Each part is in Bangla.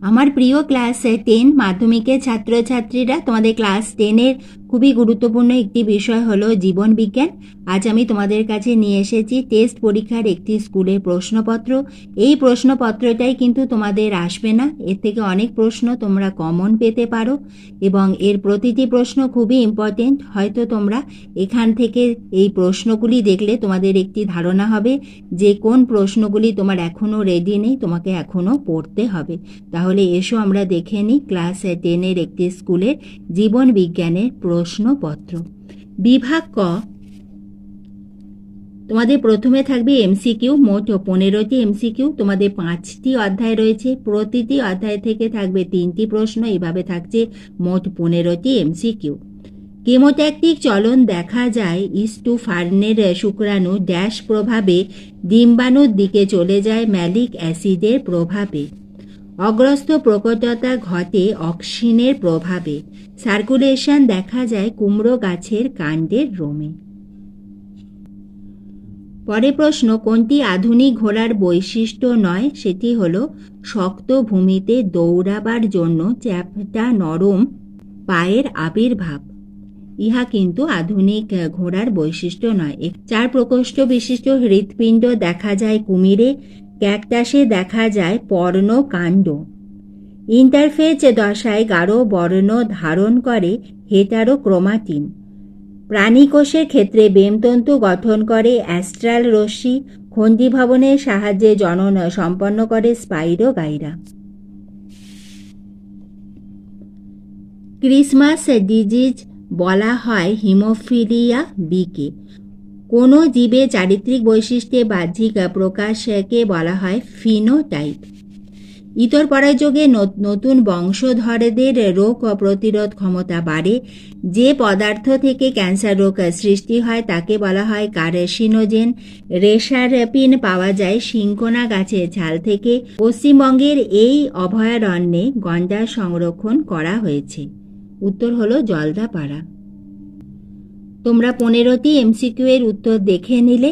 আমার প্রিয় ক্লাস 10 মাধ্যমিকের ছাত্রছাত্রীরা, তোমাদের ক্লাস 10-এর খুবই গুরুত্বপূর্ণ একটি বিষয় হলো জীবন বিজ্ঞান। আজ আমি তোমাদের কাছে নিয়ে এসেছি টেস্ট পরীক্ষার একটি স্কুলের প্রশ্নপত্র। এই প্রশ্নপত্রটাই কিন্তু তোমাদের আসবে না, এর থেকে অনেক প্রশ্ন তোমরা কমন পেতে পারো এবং এর প্রতিটি প্রশ্ন খুবই ইম্পর্টেন্ট। হয়তো তোমরা এখান থেকে এই প্রশ্নগুলি দেখলে তোমাদের একটি ধারণা হবে যে কোন প্রশ্নগুলি তোমার এখনও রেডি নেই, তোমাকে এখনও পড়তে হবে। তাহলে এসো আমরা দেখে নিই ক্লাস 10-এর একটি স্কুলের জীবন বিজ্ঞানের প্রশ্নপত্র। বিভাগ ক, তোমাদের প্রথমে থাকবে এমসিকিউ, মোট 15টি এমসিকিউ। তোমাদের 5টি অধ্যায় রয়েছে, প্রতিটি অধ্যায় থেকে থাকবে 3টি প্রশ্ন, এভাবে থাকছে মোট 15টি এমসিকিউ। কেমোট্যাকটিক চলন দেখা যায় ফার্নের শুক্রাণু ড্যাশ প্রভাবে ডিম্বাণুর দিকে চলে যায় ম্যালিক অ্যাসিডের প্রভাবে। অগ্রস্ত প্রকটতা ঘটে অক্সিনের প্রভাবে। সার্কুলেশন দেখা যায় কুমড়ো গাছের কাণ্ডের রোমে। পরে প্রশ্ন, কোনটি আধুনিক ঘোড়ার বৈশিষ্ট্য নয়? সেটি হলো শক্ত ভূমিতে দৌড়াবার জন্য চ্যাপ্টা নরম পায়ের আবির্ভাব। ইহা কিন্তু আধুনিক ঘোড়ার বৈশিষ্ট্য নয়। 4 প্রকোষ্ঠ বিশিষ্ট হৃৎপিণ্ড দেখা যায় কুমিরে। ক্যাকটাসে দেখা যায় পর্ণকাণ্ড। ইন্টারফেজ দশায় গাঢ় বর্ণ ধারণ করে হেটারোক্রোমাটিন। প্রাণীকোষের ক্ষেত্রে বেমতন্তু গঠন করে অ্যাস্ট্রাল রশ্মি। খণ্ডীভবনের সাহায্যে জনন সম্পন্ন করে স্পাইরোগাইরা। ক্রিসমাস ডিজিজ বলা হয় হিমোফিলিয়া বিকে। কোনো জীবের চারিত্রিক বৈশিষ্ট্যে বাহ্যিক প্রকাশকে বলা হয় ফিনোটাইপ। ইতর পরাযোগে নতুন বংশধরদের রোগ প্রতিরোধ ক্ষমতা বাড়ে। যে পদার্থ থেকে ক্যান্সার রোগ সৃষ্টি হয় তাকে বলা হয় কার্সিনোজেন। রেসারপিন পাওয়া যায় সিঙ্কোনা গাছের ছাল থেকে। পশ্চিমবঙ্গের এই অভয়ারণ্যে গন্ডার সংরক্ষণ করা হয়েছে। উত্তর হলো জলদাপাড়া। তোমরা 15টি এমসিকিউ এর উত্তর দেখে নিলে।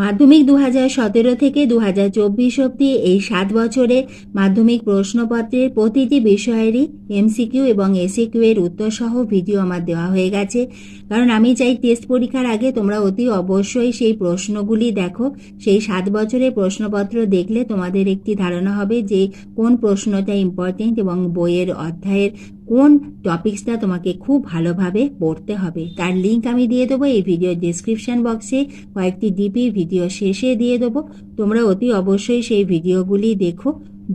মাধ্যমিক 2017 থেকে 2024 অবধি এই 7 বছরে মাধ্যমিক প্রশ্নপত্রের প্রতিটি বিষয়েরই এমসিকিউ এবং এসিকিউ এর উত্তর সহ ভিডিও আমার দেওয়া হয়ে গেছে। কারণ আমি চাই টেস্ট পরীক্ষার আগে তোমরা অতি অবশ্যই সেই প্রশ্নগুলি দেখো। সেই 7 বছরের প্রশ্নপত্র দেখলে তোমাদের একটি ধারণা হবে যে কোন প্রশ্নটা ইম্পর্টেন্ট এবং বইয়ের অধ্যায়ের কোন টপিকসটা তোমাকে খুব ভালোভাবে পড়তে হবে। তার লিঙ্ক আমি দিয়ে দেবো এই ভিডিওর ডেসক্রিপশন বক্সে, কয়েকটি ডিপি ভিডিও শেষে দিয়ে দেবো। তোমরা অতি অবশ্যই সেই ভিডিওগুলি দেখো।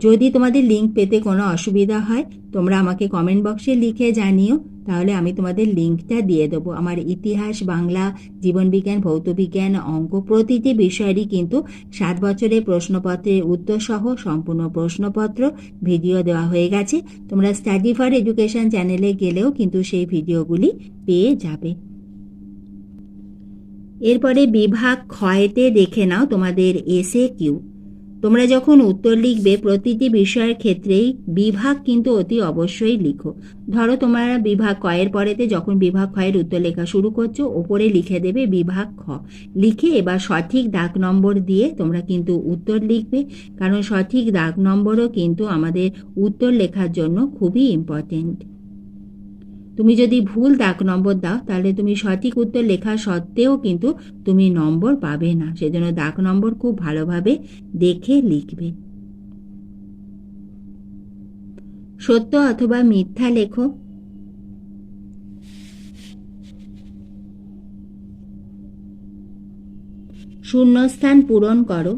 যদি তোমাদের লিঙ্ক পেতে কোনো অসুবিধা হয় তোমরা আমাকে কমেন্ট বক্সে লিখে জানিও, তাহলে আমি তোমাদের লিঙ্কটা দিয়ে দেবো। আমার ইতিহাস, বাংলা, জীবনবিজ্ঞান, ভৌতবিজ্ঞান, অঙ্ক প্রতিটি বিষয়েরই কিন্তু 7 বছরের প্রশ্নপত্রের উত্তর সহ সম্পূর্ণ প্রশ্নপত্র ভিডিও দেওয়া হয়ে গেছে। তোমরা স্টাডি ফর এডুকেশন চ্যানেলে গেলেও কিন্তু সেই ভিডিওগুলি পেয়ে যাবে। এরপরে বিভাগ ক্ষয়তে দেখে নাও তোমাদের এসে কিউ। তোমরা যখন উত্তর লিখবে প্রতিটি বিষয়ের ক্ষেত্রেই বিভাগ কিন্তু অতি অবশ্যই লিখো। ধরো তোমরা বিভাগ কয়ের পরেতে যখন বিভাগ ক্ষয়ের উত্তর লেখা শুরু করছো, ওপরে লিখে দেবে বিভাগ খ। লিখে এবার সঠিক দাগ নম্বর দিয়ে তোমরা কিন্তু উত্তর লিখবে, কারণ সঠিক দাগ নম্বরও কিন্তু আমাদের উত্তর লেখার জন্য খুবই ইম্পর্টেন্ট। তুমি যদি ভুল দাগ নম্বর দাও তাহলে তুমি সঠিক উত্তর লেখা সত্ত্বেও কিন্তু তুমি নম্বর পাবে না। সেজন্য দাগ নম্বর খুব ভালোভাবে দেখে লিখবে। সত্য অথবা মিথ্যা লেখো। শূন্যস্থান পূরণ করো।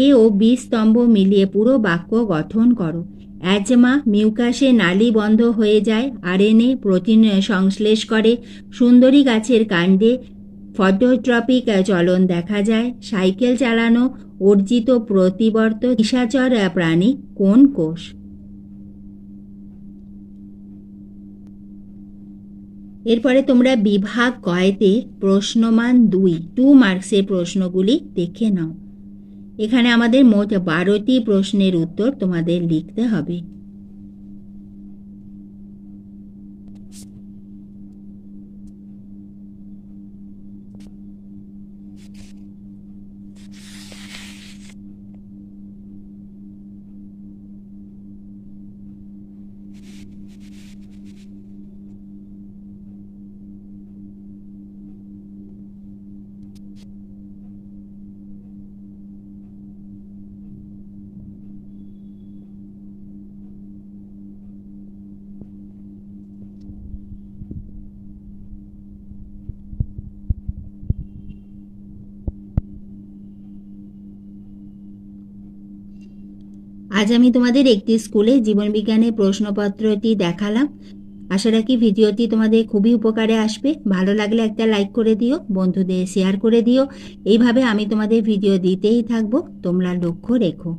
এ ও বি স্তম্ভ মিলিয়ে পুরো বাক্য গঠন করো। অ্যাজমা, মিউকাসে নালী বন্ধ হয়ে যায়, আরএনএ প্রোটিন সংশ্লেষ করে। সুন্দরী গাছের কাণ্ডে ফটোট্রপিক চলন দেখা যায়। সাইকেল চালানো অর্জিত প্রতিবর্ত নিশাচর প্রাণী কোন কোষ? এরপরে তোমরা বিভাগ কয়তে প্রশ্নমান 2 মার্কসের প্রশ্নগুলি দেখে নাও। এখানে আমাদের মোট 12টি প্রশ্নের উত্তর তোমাদের লিখতে হবে। আজ আমি তোমাদের একটি স্কুলে জীবনবিজ্ঞানের প্রশ্নপত্রটি দেখালাম। আশা রাখি ভিডিওটি তোমাদের খুবই উপকারে আসবে। ভালো লাগলে একটা লাইক করে দিও, বন্ধুদের শেয়ার করে দিও। এইভাবে আমি তোমাদের ভিডিও দিতেই থাকবো, তোমরা লক্ষ্য রেখো।